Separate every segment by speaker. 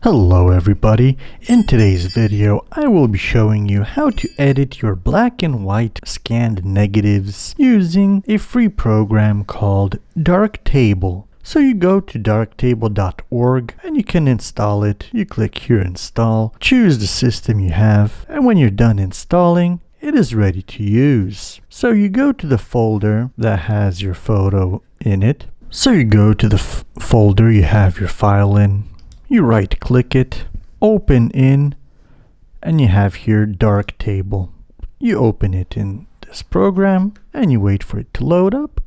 Speaker 1: Hello everybody, in today's video I will be showing you how to edit your black and white scanned negatives using a free program called Darktable. So you go to darktable.org and you can install it. You click here install, choose the system you have, and when you're done installing, it is ready to use. So you go to the folder that has your photo in it. So you go to the folder you have your file in. You right click it, open in, and you have here Darktable. You open it in this program and you wait for it to load up.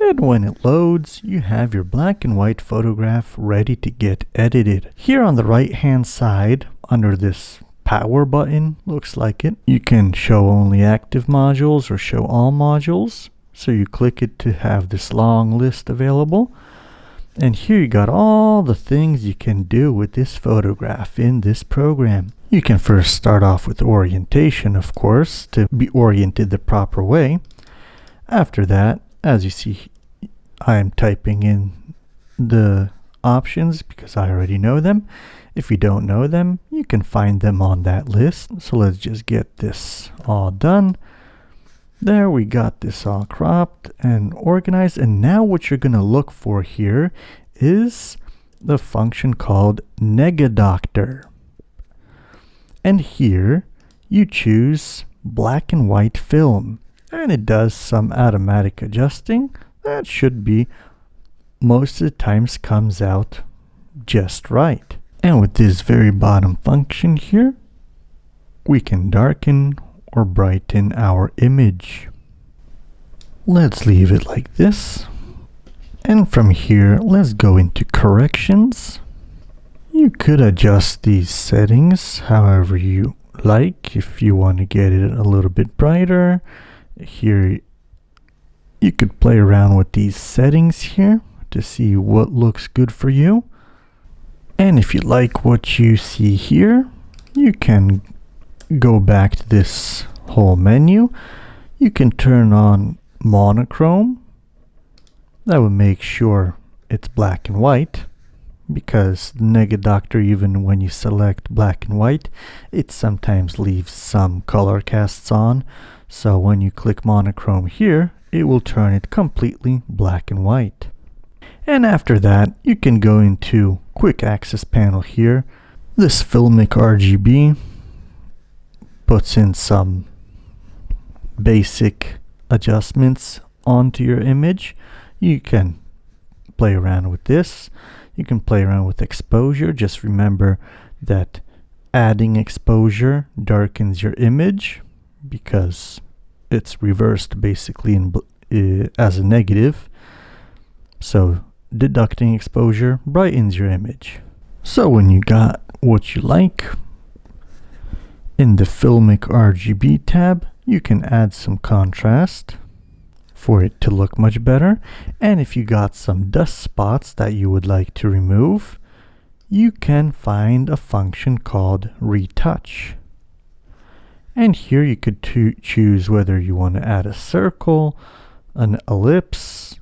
Speaker 1: And when it loads, you have your black and white photograph ready to get edited. Here on the right hand side, under this power button, looks like it, you can show only active modules or show all modules. So you click it to have this long list available. And here you got all the things you can do with this photograph in this program. You can first start off with orientation, of course, to be oriented the proper way. After that, as you see, I am typing in the options because I already know them. If you don't know them, you can find them on that list. So let's just get this all done. There, we got this all cropped and organized, and now what you're going to look for here is the function called Negadoctor. And here you choose black and white film, and it does some automatic adjusting. That should be, most of the times, comes out just right. And with this very bottom function here, we can darken or brighten our image. Let's leave it like this. And from here, let's go into corrections. You could adjust these settings however you like. If you want to get it a little bit brighter, here you could play around with these settings here to see what looks good for you. And if you like what you see here, you can go back to this whole menu. You can turn on monochrome. That will make sure it's black and white, because Negadoctor, even when you select black and white, it sometimes leaves some color casts on. So when you click monochrome here, it will turn it completely black and white. And after that, you can go into quick access panel here. This Filmic RGB puts in some basic adjustments onto your image. You can play around with this. You can play around with exposure. Just remember that adding exposure darkens your image because it's reversed basically as a negative. So deducting exposure brightens your image. So when you got what you like, in the Filmic RGB tab, you can add some contrast for it to look much better. And if you got some dust spots that you would like to remove, you can find a function called Retouch. And here you could choose whether you want to add a circle, an ellipse,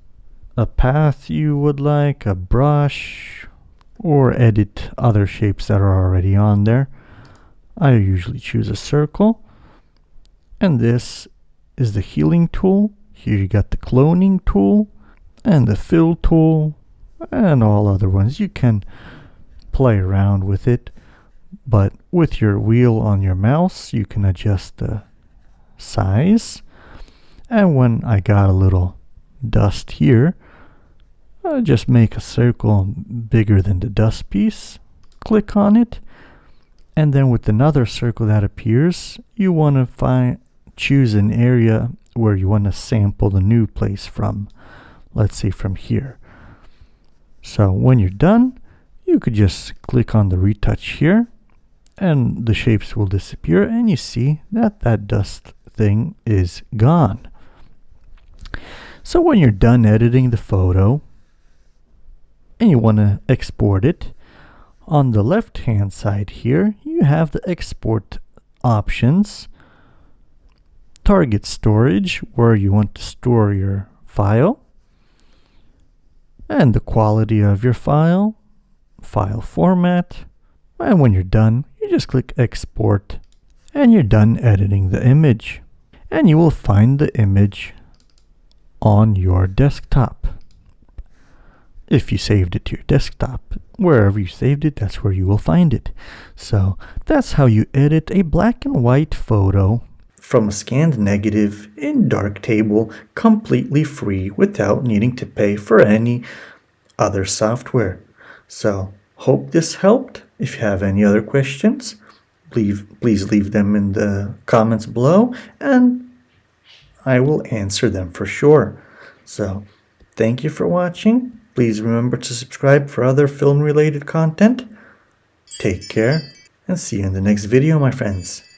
Speaker 1: a path you would like, a brush, or edit other shapes that are already on there. I usually choose a circle. And this is the healing tool. Here you got the cloning tool and the fill tool and all other ones. You can play around with it, but with your wheel on your mouse, you can adjust the size. And when I got a little dust here, I just make a circle bigger than the dust piece, click on it, and then with another circle that appears, you want to choose an area where you want to sample the new place from. Let's say from here. So when you're done, you could just click on the retouch here and the shapes will disappear, and you see that that dust thing is gone. So when you're done editing the photo and you want to export it, on the left hand side here, you have the export options. Target storage, where you want to store your file, and the quality of your file, file format, And when you're done, you just click export and you're done editing the image. And you will find the image on your desktop. If you saved it to your desktop, wherever you saved it, that's where you will find it. So that's how you edit a black and white photo from a scanned negative in Darktable completely free without needing to pay for any other software. So hope this helped. If you have any other questions, please leave them in the comments below and I will answer them for sure. So thank you for watching. Please remember to subscribe for other film related content. Take care and see you in the next video, my friends.